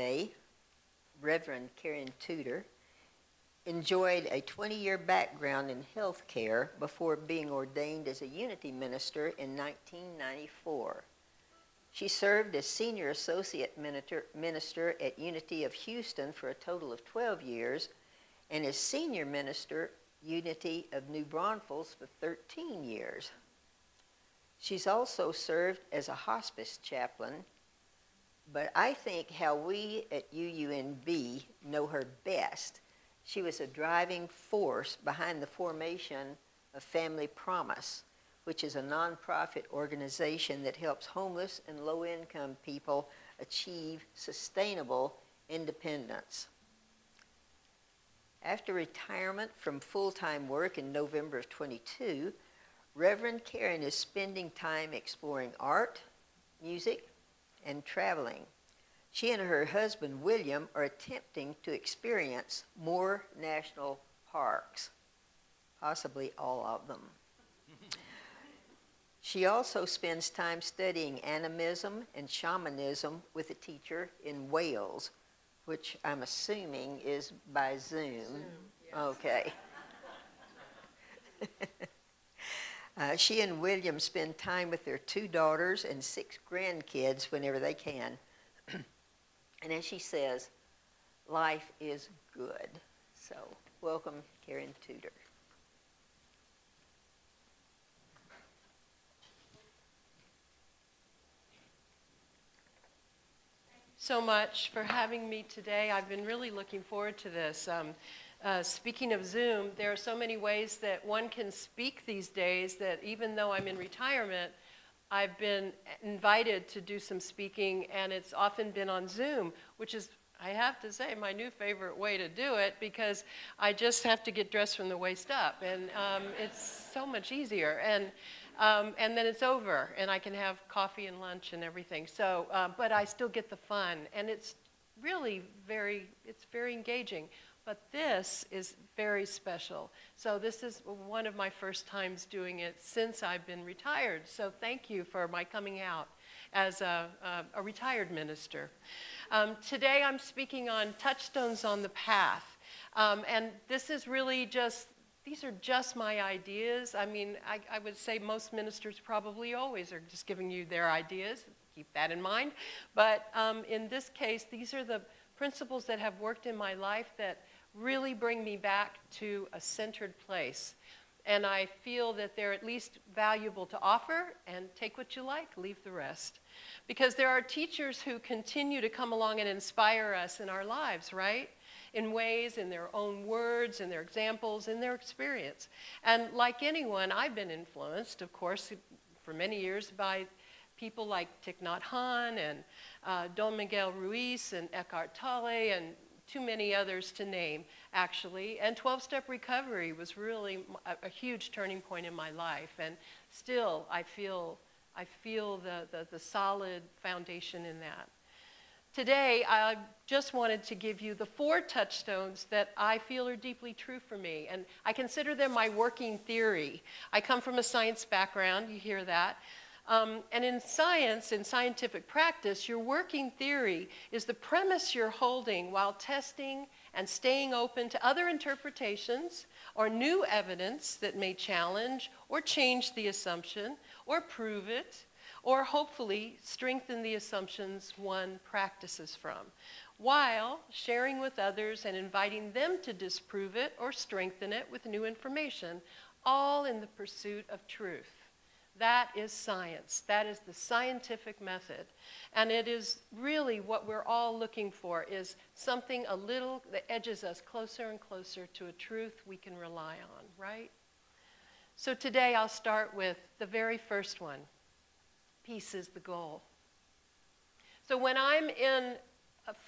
today, Reverend Karen Tudor, enjoyed a 20-year background in health care before being ordained as a Unity minister in 1994. She served as Senior Associate Minister at Unity of Houston for a total of 12 years and as Senior Minister, Unity of New Braunfels for 13 years. She's also served as a hospice chaplain, but I think how we at UUNB know her best, she was a driving force behind the formation of Family Promise, which is a nonprofit organization that helps homeless and low-income people achieve sustainable independence. After retirement from full-time work in November of 22, Reverend Karen is spending time exploring art, music, and traveling. She and her husband, William, are attempting to experience more national parks, possibly all of them. She also spends time studying animism and shamanism with a teacher in Wales, which I'm assuming is by Zoom. Yes. Okay. She and William spend time with their 2 daughters and 6 grandkids whenever they can. And as she says, life is good. So welcome, Karen Tudor. So much for having me today. I've been really looking forward to this. Speaking of Zoom, there are so many ways that one can speak these days that even though I'm in retirement, I've been invited to do some speaking, and it's often been on Zoom, which is, I have to say, my new favorite way to do it because I just have to get dressed from the waist up, and it's so much easier. And then it's over, and I can have coffee and lunch and everything. So, but I still get the fun, and it's really very engaging. But this is very special. So this is one of my first times doing it since I've been retired. So thank you for my coming out as a retired minister. Today I'm speaking on Touchstones on the Path. And this is really just, these are just my ideas. I mean, I would say most ministers probably always are just giving you their ideas. Keep that in mind. But in this case, these are the principles that have worked in my life that really bring me back to a centered place. And I feel that they're at least valuable to offer, and take what you like, leave the rest. Because there are teachers who continue to come along and inspire us in our lives, right? In ways, in their own words, in their examples, in their experience. And like anyone, I've been influenced, of course, for many years by people like Thich Nhat Hanh and Don Miguel Ruiz and Eckhart Tolle and too many others to name, actually. And 12-step recovery was really a huge turning point in my life. And still, I feel the solid foundation in that. Today, I just wanted to give you the 4 touchstones that I feel are deeply true for me. And I consider them my working theory. I come from a science background, you hear that. And in science, in scientific practice, your working theory is the premise you're holding while testing and staying open to other interpretations or new evidence that may challenge or change the assumption or prove it or hopefully strengthen the assumptions one practices from, while sharing with others and inviting them to disprove it or strengthen it with new information, all in the pursuit of truth. That is science. That is the scientific method. And it is really what we're all looking for, is something a little that edges us closer and closer to a truth we can rely on, right? So today I'll start with the very first one. Peace is the goal. So when I'm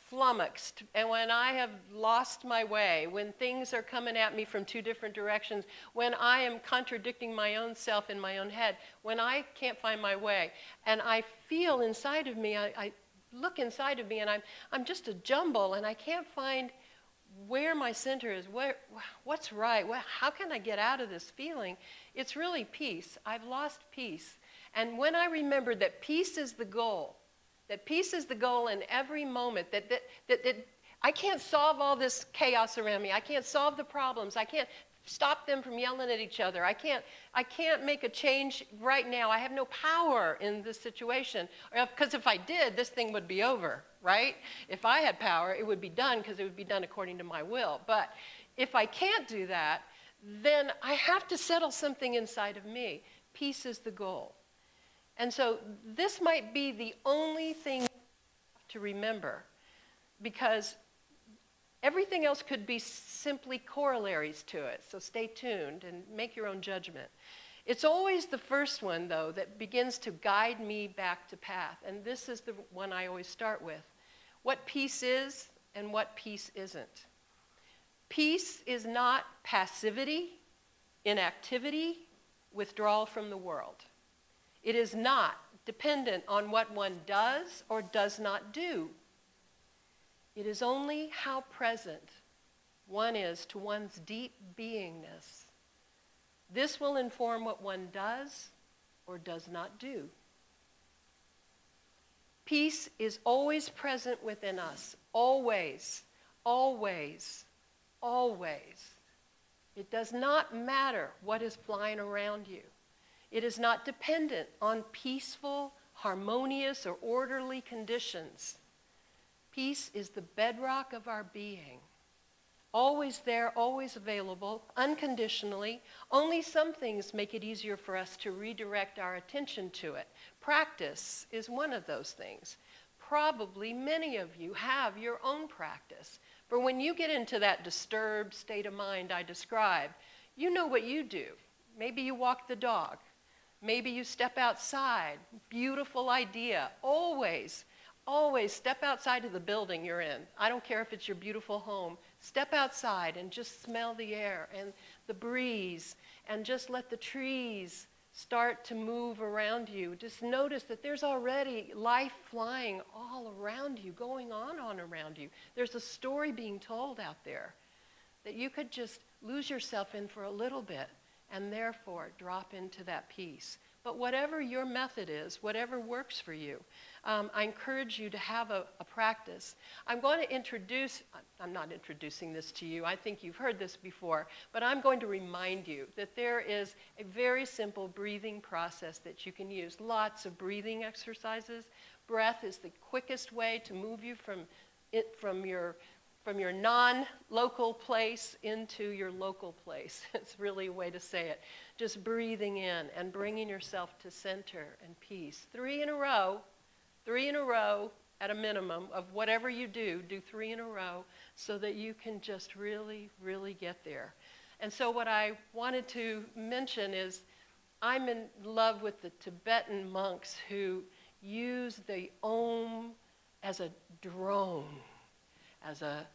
flummoxed, and when I have lost my way, when things are coming at me from 2 different directions, when I am contradicting my own self in my own head, when I can't find my way, and I feel inside of me, I look inside of me, and I'm just a jumble, and I can't find where my center is, what's right, how can I get out of this feeling? It's really peace. I've lost peace. And when I remember that peace is the goal, That peace is the goal in every moment. That I can't solve all this chaos around me. I can't solve the problems. I can't stop them from yelling at each other. I can't make a change right now. I have no power in this situation. Because if I did, this thing would be over, right? If I had power, it would be done because it would be done according to my will. But if I can't do that, then I have to settle something inside of me. Peace is the goal. And so this might be the only thing to remember, because everything else could be simply corollaries to it. So stay tuned and make your own judgment. It's always the first one, though, that begins to guide me back to path. And this is the one I always start with. What peace is and what peace isn't. Peace is not passivity, inactivity, withdrawal from the world. It is not dependent on what one does or does not do. It is only how present one is to one's deep beingness. This will inform what one does or does not do. Peace is always present within us, always, always, always. It does not matter what is flying around you. It is not dependent on peaceful, harmonious, or orderly conditions. Peace is the bedrock of our being. Always there, always available, unconditionally. Only some things make it easier for us to redirect our attention to it. Practice is one of those things. Probably many of you have your own practice. For when you get into that disturbed state of mind I described, you know what you do. Maybe you walk the dog. Maybe you step outside. Beautiful idea. Always, always step outside of the building you're in. I don't care if it's your beautiful home. Step outside and just smell the air and the breeze, and just let the trees start to move around you. Just notice that there's already life flying all around you, going on around you. There's a story being told out there that you could just lose yourself in for a little bit and therefore drop into that peace. But whatever your method is, whatever works for you, I encourage you to have a practice. I'm going to introduce, I'm not introducing this to you, I think you've heard this before, but I'm going to remind you that there is a very simple breathing process that you can use. Lots of breathing exercises. Breath is the quickest way to move you from your non-local place into your local place. It's really a way to say it. Just breathing in and bringing yourself to center and peace. 3 in a row at a minimum of whatever you do 3 in a row so that you can just really, really get there. And so what I wanted to mention is I'm in love with the Tibetan monks who use the Om as a drone, as a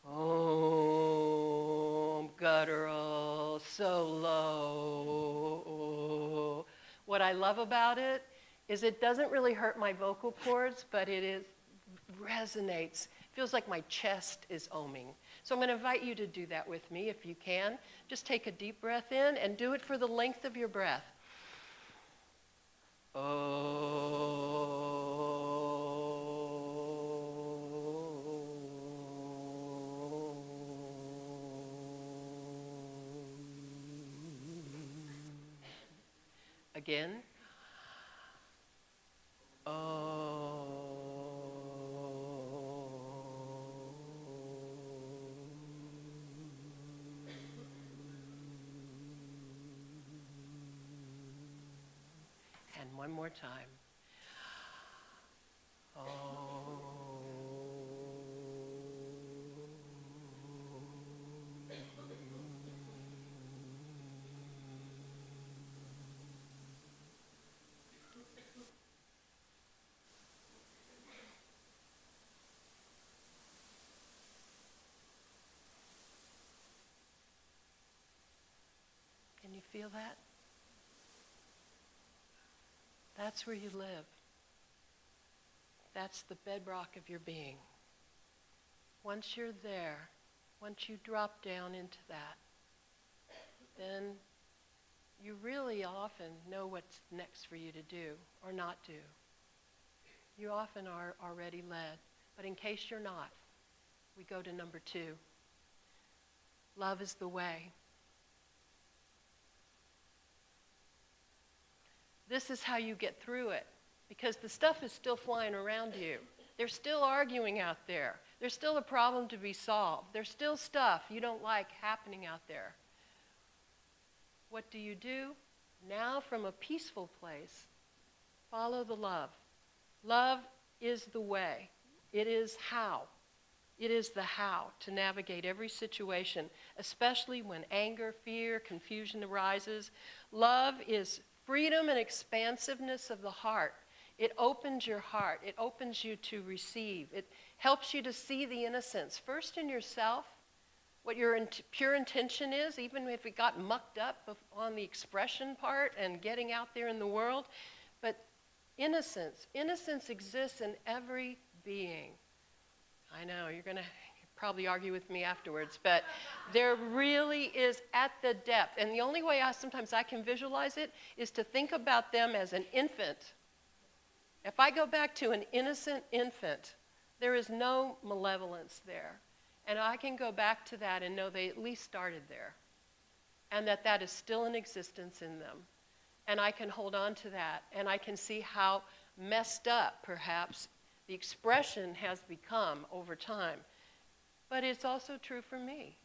Om, guttural, so low. What I love about it is it doesn't really hurt my vocal cords, but it resonates. It feels like my chest is oming. So I'm going to invite you to do that with me if you can. Just take a deep breath in and do it for the length of your breath. Again. And one more time. Can you feel that? That's where you live. That's the bedrock of your being. Once you're there, once you drop down into that, then you really often know what's next for you to do or not do. You often are already led. But in case you're not, we go to number 2. Love is the way. This is how you get through it, because the stuff is still flying around you. They're still arguing out there. There's still a problem to be solved. There's still stuff you don't like happening out there. What do? Now, from a peaceful place, follow the love. Love is the way. It is how. It is the how to navigate every situation, especially when anger, fear, confusion arises. Love is freedom and expansiveness of the heart. It opens your heart. It opens you to receive. It helps you to see the innocence, first in yourself, what your pure intention is, even if it got mucked up on the expression part and getting out there in the world. But innocence exists in every being. I know, you're going to probably argue with me afterwards, but there really is at the depth. And the only way sometimes I can visualize it is to think about them as an infant. If I go back to an innocent infant, there is no malevolence there. And I can go back to that and know they at least started there. And that is still in existence in them. And I can hold on to that. And I can see how messed up, perhaps, the expression has become over time. But it's also true for me.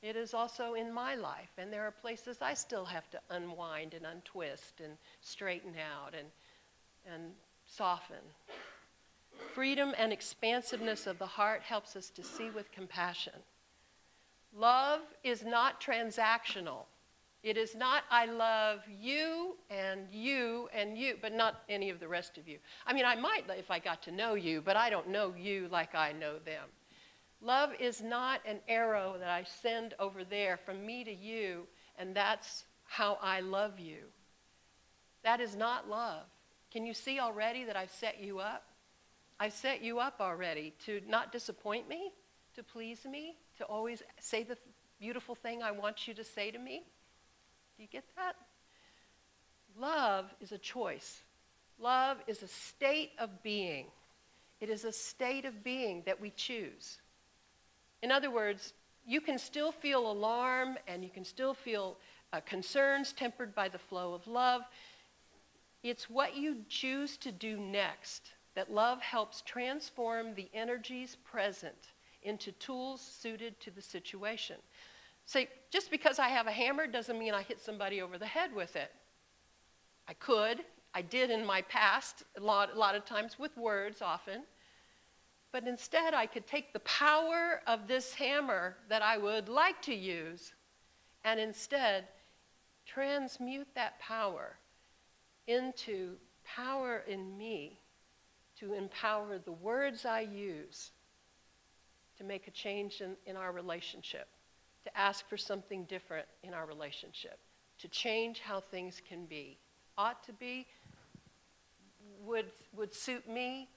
It is also in my life. And there are places I still have to unwind and untwist and straighten out and soften. Freedom and expansiveness of the heart helps us to see with compassion. Love is not transactional. It is not, I love you, but not any of the rest of you. I mean, I might if I got to know you, but I don't know you like I know them. Love is not an arrow that I send over there from me to you, and that's how I love you. That is not love. Can you see already that I've set you up? I've set you up already to not disappoint me, to please me, to always say the beautiful thing I want you to say to me. Do you get that? Love is a choice. Love is a state of being. It is a state of being that we choose. In other words, you can still feel alarm and you can still feel concerns tempered by the flow of love. It's what you choose to do next that love helps transform the energies present into tools suited to the situation. Say, just because I have a hammer doesn't mean I hit somebody over the head with it. I could. I did in my past, a lot of times with words often. But instead, I could take the power of this hammer that I would like to use and instead transmute that power into power in me to empower the words I use to make a change in our relationship, to ask for something different in our relationship, to change how things can be, ought to be, would suit me,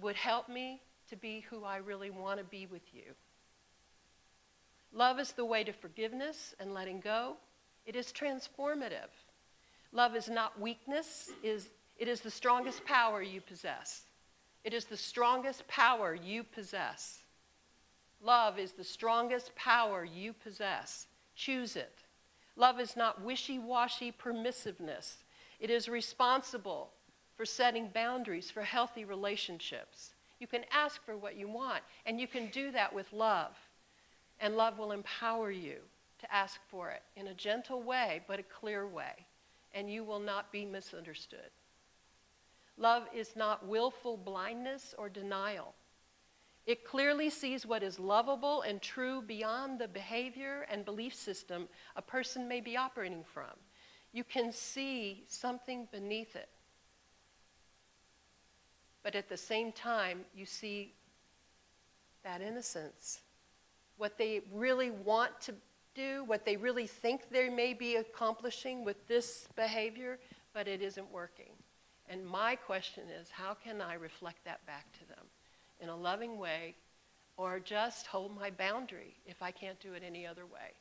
would help me to be who I really want to be with you. Love is the way to forgiveness and letting go. It is transformative. Love is not weakness. It is the strongest power you possess. It is the strongest power you possess. Love is the strongest power you possess. Choose it. Love is not wishy-washy permissiveness. It is responsible for setting boundaries for healthy relationships. You can ask for what you want, and you can do that with love. And love will empower you to ask for it in a gentle way, but a clear way. And you will not be misunderstood. Love is not willful blindness or denial. It clearly sees what is lovable and true beyond the behavior and belief system a person may be operating from. You can see something beneath it. But at the same time, you see that innocence, what they really want to do, what they really think they may be accomplishing with this behavior, but it isn't working. And my question is, how can I reflect that back to them in a loving way, or just hold my boundary if I can't do it any other way?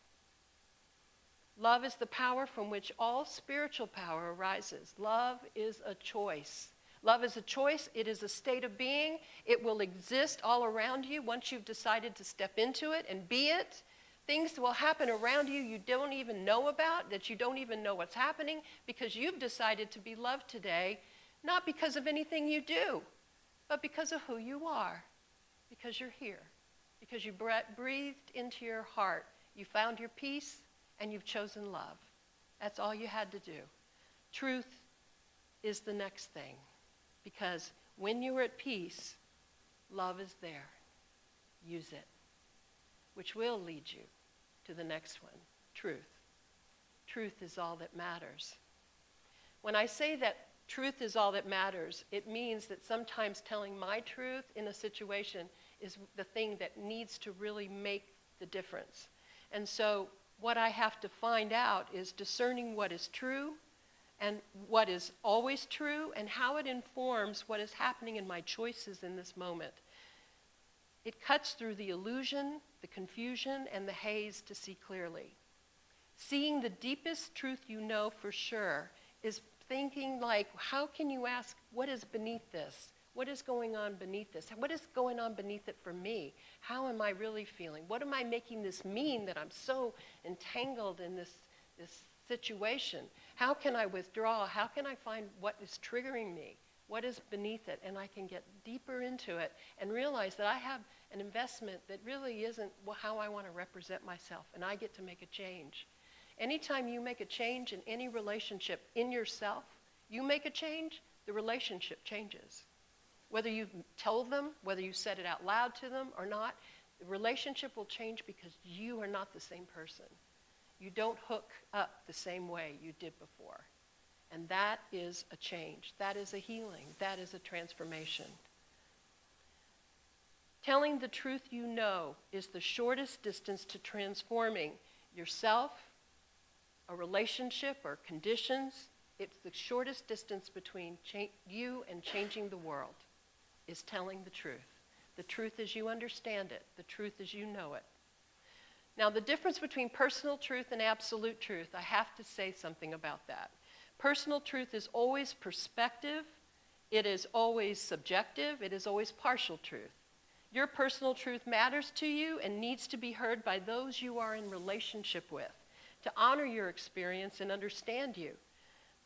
Love is the power from which all spiritual power arises. Love is a choice. Love is a choice. It is a state of being. It will exist all around you once you've decided to step into it and be it. Things will happen around you you don't even know about, that you don't even know what's happening, because you've decided to be loved today, not because of anything you do, but because of who you are, because you're here, because you breathed into your heart. You found your peace, and you've chosen love. That's all you had to do. Truth is the next thing, because when you're at peace, love is there. Use it, which will lead you to the next one, truth. Truth is all that matters. When I say that truth is all that matters, it means that sometimes telling my truth in a situation is the thing that needs to really make the difference. And so what I have to find out is discerning what is true and what is always true and how it informs what is happening in my choices in this moment. It cuts through the illusion, the confusion, and the haze to see clearly. Seeing the deepest truth you know for sure is thinking like, how can you ask, what is beneath this? What is going on beneath this? What is going on beneath it for me? How am I really feeling? What am I making this mean that I'm so entangled in this situation? How can I withdraw? How can I find what is triggering me? What is beneath it? And I can get deeper into it and realize that I have an investment that really isn't how I want to represent myself, and I get to make a change. Anytime you make a change in any relationship in yourself, you make a change, the relationship changes. Whether you've told them, whether you said it out loud to them or not, the relationship will change because you are not the same person. You don't hook up the same way you did before. And that is a change. That is a healing. That is a transformation. Telling the truth you know is the shortest distance to transforming yourself, a relationship, or conditions. It's the shortest distance between you and changing the world, is telling the truth. The truth as you understand it, the truth as you know it. Now, the difference between personal truth and absolute truth, I have to say something about that. Personal truth is always perspective, it is always subjective, it is always partial truth. Your personal truth matters to you and needs to be heard by those you are in relationship with, to honor your experience and understand you.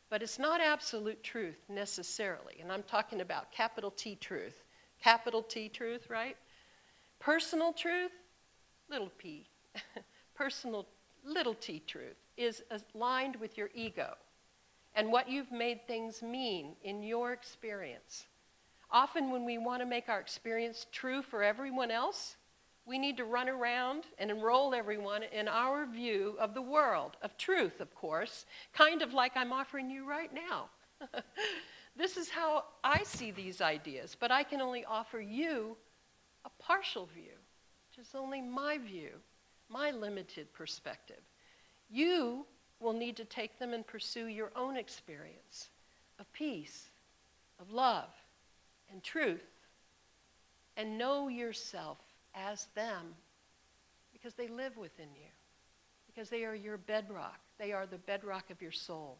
But it's not absolute truth necessarily, and I'm talking about capital T truth. Capital T truth, right? Personal truth, little p. Personal little t truth is aligned with your ego and what you've made things mean in your experience. Often when we want to make our experience true for everyone else, we need to run around and enroll everyone in our view of the world, of truth, of course, kind of like I'm offering you right now. This is how I see these ideas, but I can only offer you a partial view, which is only my view, my limited perspective. You will need to take them and pursue your own experience of peace, of love, and truth, and know yourself as them, because they live within you, because they are your bedrock. They are the bedrock of your soul.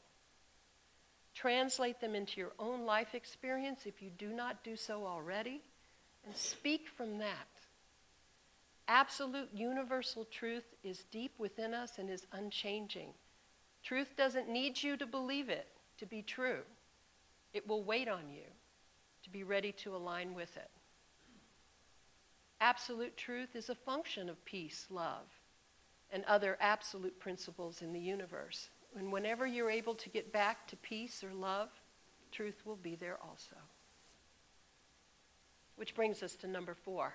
Translate them into your own life experience if you do not do so already, and speak from that. Absolute universal truth is deep within us and is unchanging. Truth doesn't need you to believe it to be true. It will wait on you to be ready to align with it. Absolute truth is a function of peace, love, and other absolute principles in the universe. And whenever you're able to get back to peace or love, truth will be there also. Which brings us to number 4.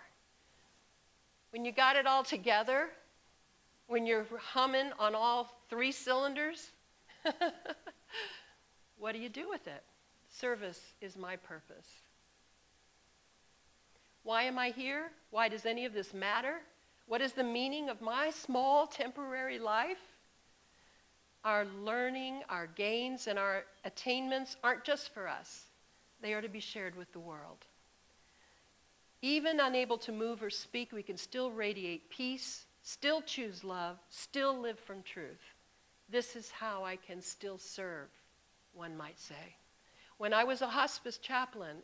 When you got it all together, when you're humming on all 3 cylinders, what do you do with it? Service is my purpose. Why am I here? Why does any of this matter? What is the meaning of my small temporary life? Our learning, our gains, and our attainments aren't just for us. They are to be shared with the world. Even unable to move or speak, we can still radiate peace, still choose love, still live from truth. This is how I can still serve, one might say. When I was a hospice chaplain,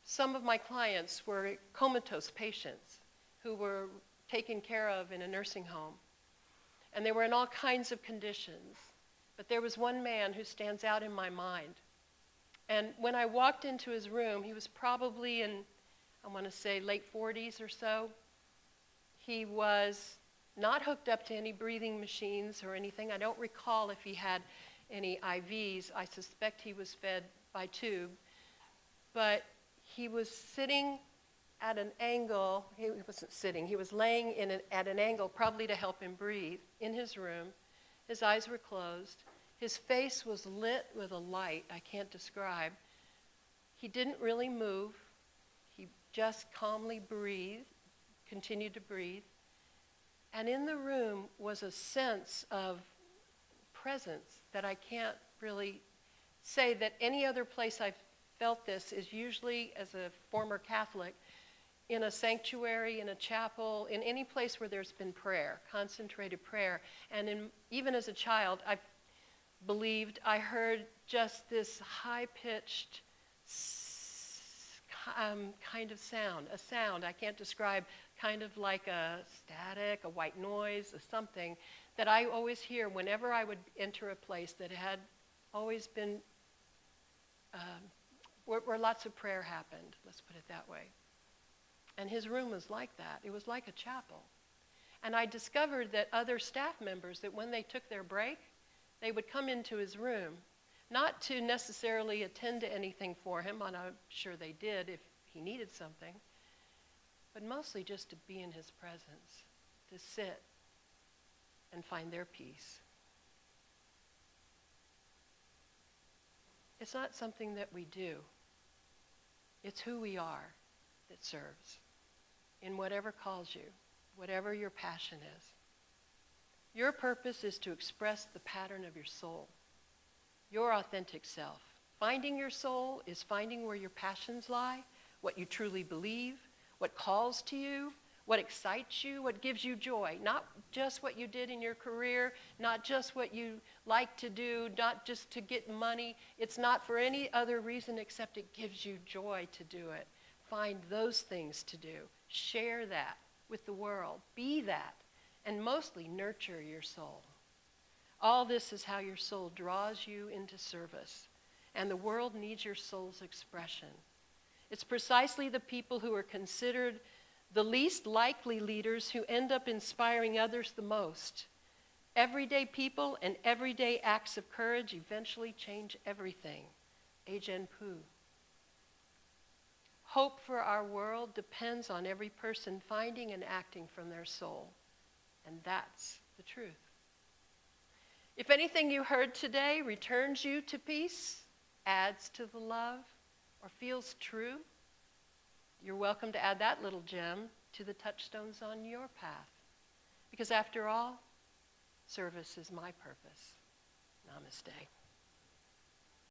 some of my clients were comatose patients who were taken care of in a nursing home. And they were in all kinds of conditions. But there was one man who stands out in my mind. And when I walked into his room, he was probably in, I want to say, late 40s or so. He was not hooked up to any breathing machines or anything. I don't recall if he had any IVs. I suspect he was fed by tube. But he was sitting at an angle. He wasn't sitting. He was laying at an angle, probably to help him breathe, in his room. His eyes were closed. His face was lit with a light I can't describe. He didn't really move. He just calmly breathed, continued to breathe. And in the room was a sense of presence that I can't really say that any other place I've felt this is usually, as a former Catholic, in a sanctuary, in a chapel, in any place where there's been prayer, concentrated prayer. And even as a child, I believed I heard just this high-pitched kind of sound, a sound I can't describe, kind of like a static, a white noise, or something that I always hear whenever I would enter a place that had always been, where lots of prayer happened, let's put it that way. And his room was like that. It was like a chapel. And I discovered that other staff members, that when they took their break, they would come into his room, not to necessarily attend to anything for him, and I'm sure they did if he needed something, but mostly just to be in his presence, to sit and find their peace. It's not something that we do. It's who we are that serves in whatever calls you, whatever your passion is. Your purpose is to express the pattern of your soul, your authentic self. Finding your soul is finding where your passions lie, what you truly believe, what calls to you, what excites you, what gives you joy. Not just what you did in your career, not just what you like to do, not just to get money. It's not for any other reason except it gives you joy to do it. Find those things to do. Share that with the world. Be that. And mostly nurture your soul. All this is how your soul draws you into service. And the world needs your soul's expression. It's precisely the people who are considered the least likely leaders who end up inspiring others the most. Everyday people and everyday acts of courage eventually change everything. Agen Pu. Hope for our world depends on every person finding and acting from their soul. And that's the truth. If anything you heard today returns you to peace, adds to the love, or feels true, you're welcome to add that little gem to the touchstones on your path. Because after all, service is my purpose. Namaste.